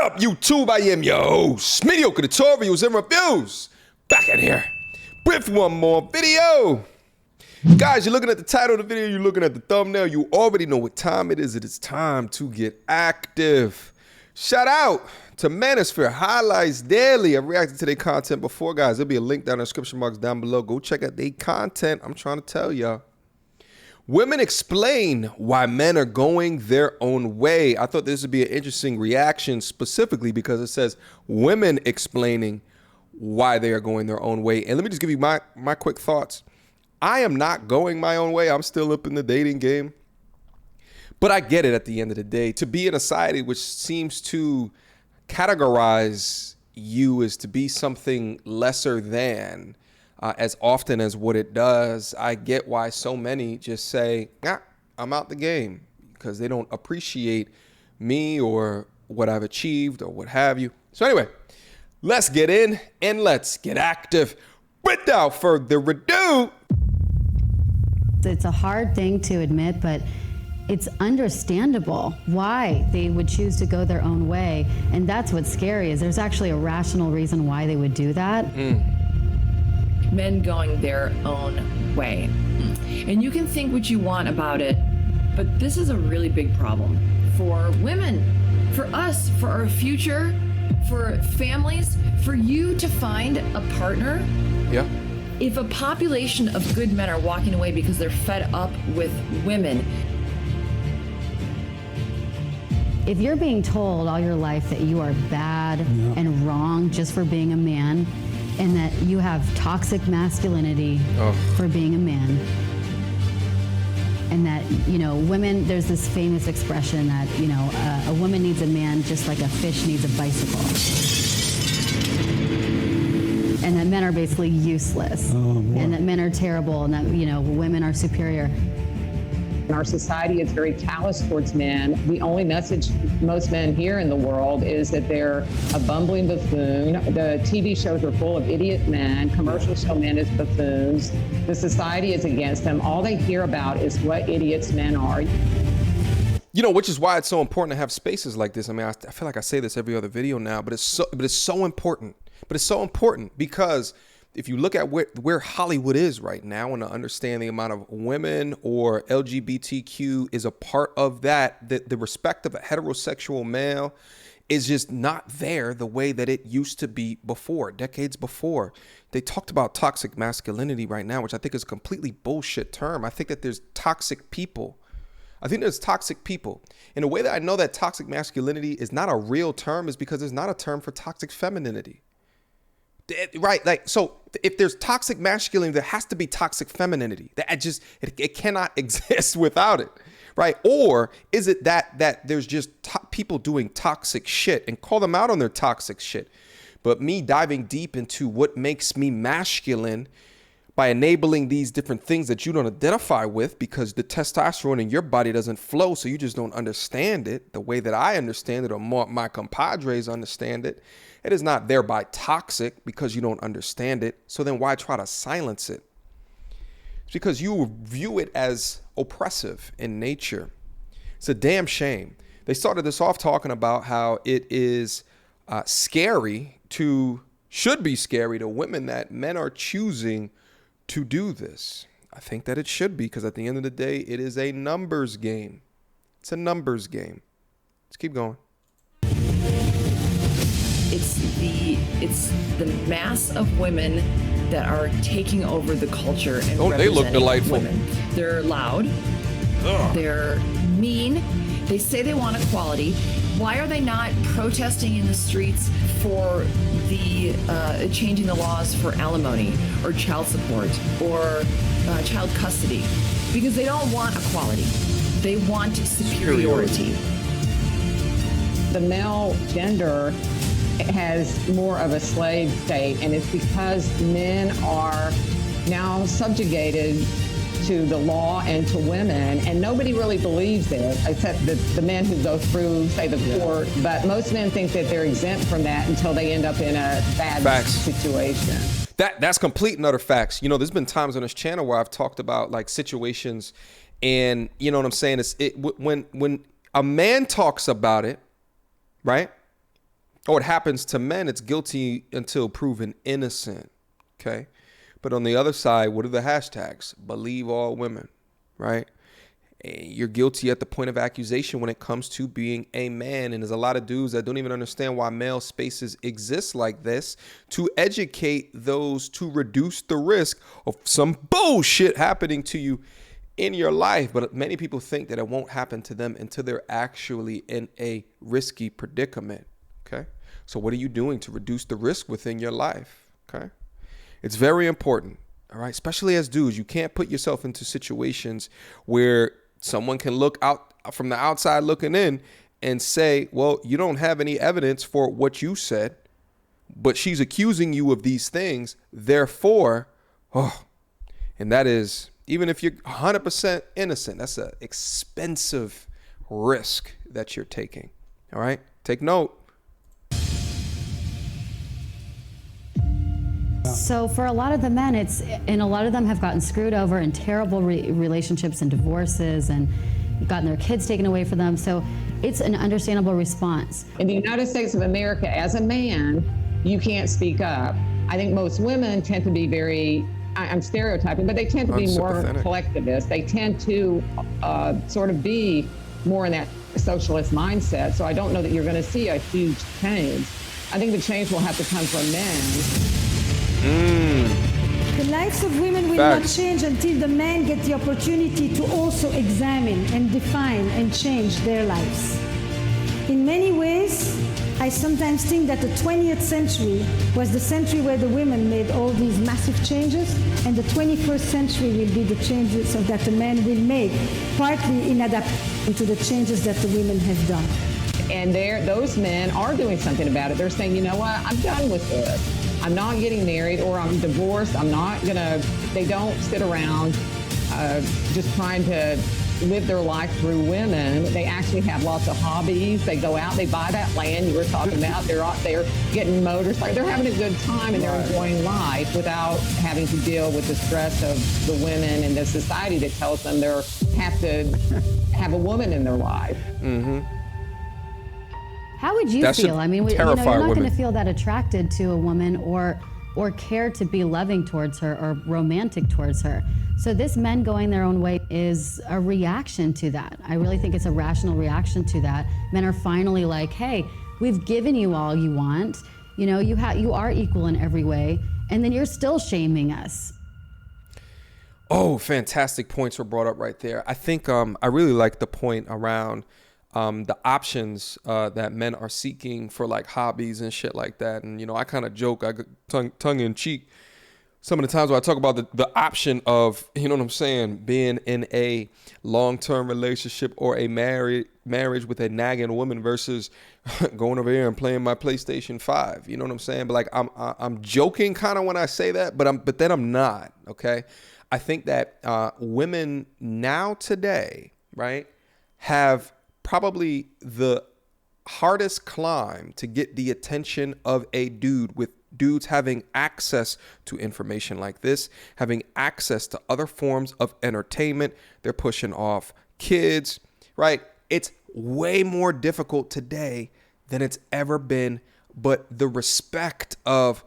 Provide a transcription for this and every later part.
up, YouTube? I am your host, Mediocre tutorials and reviews. Back in here with one more video. Guys, you're looking at the title of the video, you're looking at the thumbnail, you already know what time it is. It is time to get active. Shout out to Manosphere Highlights Daily. I've reacted to their content before, guys. There'll be a link down in the description box down below. Go check out their content. I'm trying to tell y'all. Women explain why men are going their own way. I thought this would be an interesting reaction specifically because it says women explaining why they are going their own way. And let me just give you my quick thoughts. I am not going my own way. I'm still up in the dating game. But I get it at the end of the day. To be in a society which seems to categorize you as to be something lesser than, as often as what it does, I get why so many just say, I'm out the game because they don't appreciate me or what I've achieved or what have you. So anyway, let's get in and let's get active. Without further ado. It's a hard thing to admit, but it's understandable why they would choose to go their own way. And that's what's scary, is there's actually a rational reason why they would do that. Men going their own way. And you can think what you want about it, but this is a really big problem for women, for us, for our future, for families, for you to find a partner. Yeah. If a population of good men are walking away because they're fed up with women. If you're being told all your life that you are bad and wrong just for being a man, and that you have toxic masculinity for being a man, and that, you know, women, there's this famous expression that, you know, a woman needs a man just like a fish needs a bicycle. And that men are basically useless, and that men are terrible, and that, you know, women are superior. Our society is very callous towards men. The only message most men hear in the world is that they're a bumbling buffoon. The TV shows are full of idiot men. Commercials show men as buffoons. The society is against them. All they hear about is what idiots men are. You know, which is why it's so important to have spaces like this. I mean, I feel like I say this every other video now, but it's so important. But it's so important because if you look at where Hollywood is right now and to understand the amount of women or LGBTQ is a part of that, the respect of a heterosexual male is just not there the way that it used to be before, decades before. They talked about toxic masculinity right now, which I think is a completely bullshit term. I think that there's toxic people. I think there's toxic people. And the way that I know that toxic masculinity is not a real term is because there's not a term for toxic femininity. Right, like, so if there's toxic masculinity, there has to be toxic femininity. That it cannot exist without it, right? Or is it that there's just people doing toxic shit and call them out on their toxic shit? But me diving deep into what makes me masculine by enabling these different things that you don't identify with because the testosterone in your body doesn't flow, so you just don't understand it the way that I understand it or my compadres understand it. It is not thereby toxic because you don't understand it. So then why try to silence it? It's because you view it as oppressive in nature. It's a damn shame. They started this off talking about how it is should be scary to women that men are choosing to do this. I think that it should be because at the end of the day, it is a numbers game. It's a numbers game. Let's keep going. It's the mass of women that are taking over the culture and they look delightful. Women. They're loud. They're mean. They say they want equality. Why are they not protesting in the streets for the changing the laws for alimony or child support or child custody? Because they don't want equality. They want superiority. The male gender has more of a slave state, and it's because men are now subjugated to the law and to women, and nobody really believes it except the men who go through, say, the court. But most men think that they're exempt from that until they end up in a bad situation. That's complete and utter facts. You know, there's been times on this channel where I've talked about like situations, and you know what I'm saying? When a man talks about it, right? Or it happens to men, it's guilty until proven innocent. Okay. But on the other side, what are the hashtags? Believe all women, right? You're guilty at the point of accusation when it comes to being a man. And there's a lot of dudes that don't even understand why male spaces exist like this, to educate those to reduce the risk of some bullshit happening to you in your life. But many people think that it won't happen to them until they're actually in a risky predicament. Okay. So what are you doing to reduce the risk within your life? Okay. It's very important. All right. Especially as dudes, you can't put yourself into situations where someone can look out from the outside looking in and say, well, you don't have any evidence for what you said, but she's accusing you of these things. Therefore, and that is, even if you're 100% innocent, that's an expensive risk that you're taking. All right. Take note. So for a lot of the men, and a lot of them have gotten screwed over in terrible relationships and divorces and gotten their kids taken away from them. So it's an understandable response. In the United States of America, as a man, you can't speak up. I think most women tend to be very, I'm stereotyping, but they tend to be more collectivist. They tend to sort of be more in that socialist mindset. So I don't know that you're going to see a huge change. I think the change will have to come from men. The lives of women will not change until the men get the opportunity to also examine and define and change their lives. In many ways, I sometimes think that the 20th century was the century where the women made all these massive changes, and the 21st century will be the changes that the men will make, partly in adaptation to the changes that the women have done. And those men are doing something about it. They're saying, you know what, I'm done with this. I'm not getting married, or I'm divorced. They don't sit around just trying to live their life through women. They actually have lots of hobbies. They go out, they buy that land you were talking about. They're out there getting motorcycles. They're having a good time, and they're enjoying life without having to deal with the stress of the women and the society that tells them they have to have a woman in their life. Mm-hmm. How would you feel? I mean, you're not going to feel that attracted to a woman or care to be loving towards her or romantic towards her. So this men going their own way is a reaction to that. I really think it's a rational reaction to that. Men are finally like, hey, we've given you all you want. You know, you are equal in every way, and then you're still shaming us. Oh, fantastic points were brought up right there. I think I really like the point around the options that men are seeking for like hobbies and shit like that. And, you know, I kind of joke, I tongue in cheek some of the times when I talk about the option of, you know what I'm saying, being in a long-term relationship or a marriage with a nagging woman versus going over here and playing my PlayStation 5. You know what I'm saying? But like I'm joking kind of when I say that, but then I'm not. Okay. I think that women now today, right, have probably the hardest climb to get the attention of a dude, with dudes having access to information like this, having access to other forms of entertainment. They're pushing off kids, right? It's way more difficult today than it's ever been, but the respect of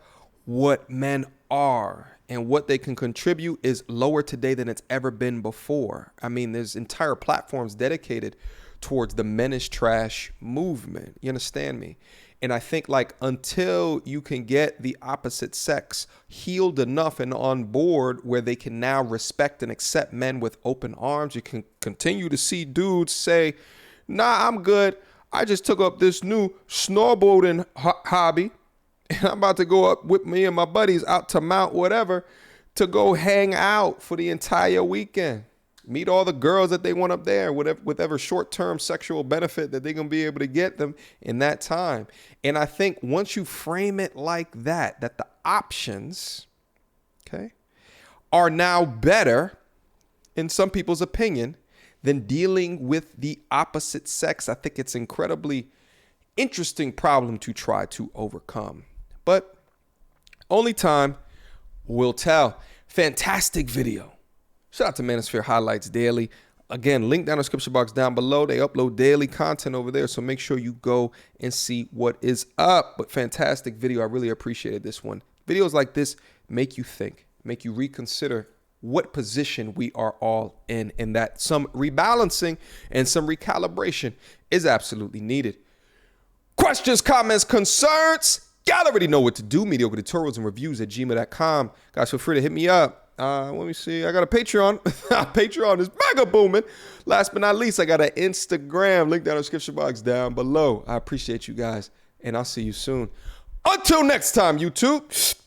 what men are and what they can contribute is lower today than it's ever been before. I mean, there's entire platforms dedicated towards the men is trash movement. You understand me? And I think like until you can get the opposite sex healed enough and on board where they can now respect and accept men with open arms, you can continue to see dudes say, nah, I'm good. I just took up this new snowboarding hobby, and I'm about to go up with me and my buddies out to Mount whatever to go hang out for the entire weekend. Meet all the girls that they want up there, whatever short-term sexual benefit that they're going to be able to get them in that time. And I think once you frame it like that the options, okay, are now better, in some people's opinion, than dealing with the opposite sex. I think it's incredibly interesting problem to try to overcome. But only time will tell. Fantastic video. Shout out to Manosphere Highlights Daily. Again, link down in the description box down below. They upload daily content over there, so make sure you go and see what is up. But fantastic video. I really appreciated this one. Videos like this make you think, make you reconsider what position we are all in, and that some rebalancing and some recalibration is absolutely needed. Questions, comments, concerns? Y'all already know what to do. Mediocre tutorials and reviews at gmail.com. Guys, feel free to hit me up. Let me see. I got a Patreon. Patreon is mega booming. Last but not least, I got an Instagram. Link down in the description box down below. I appreciate you guys, and I'll see you soon. Until next time, YouTube.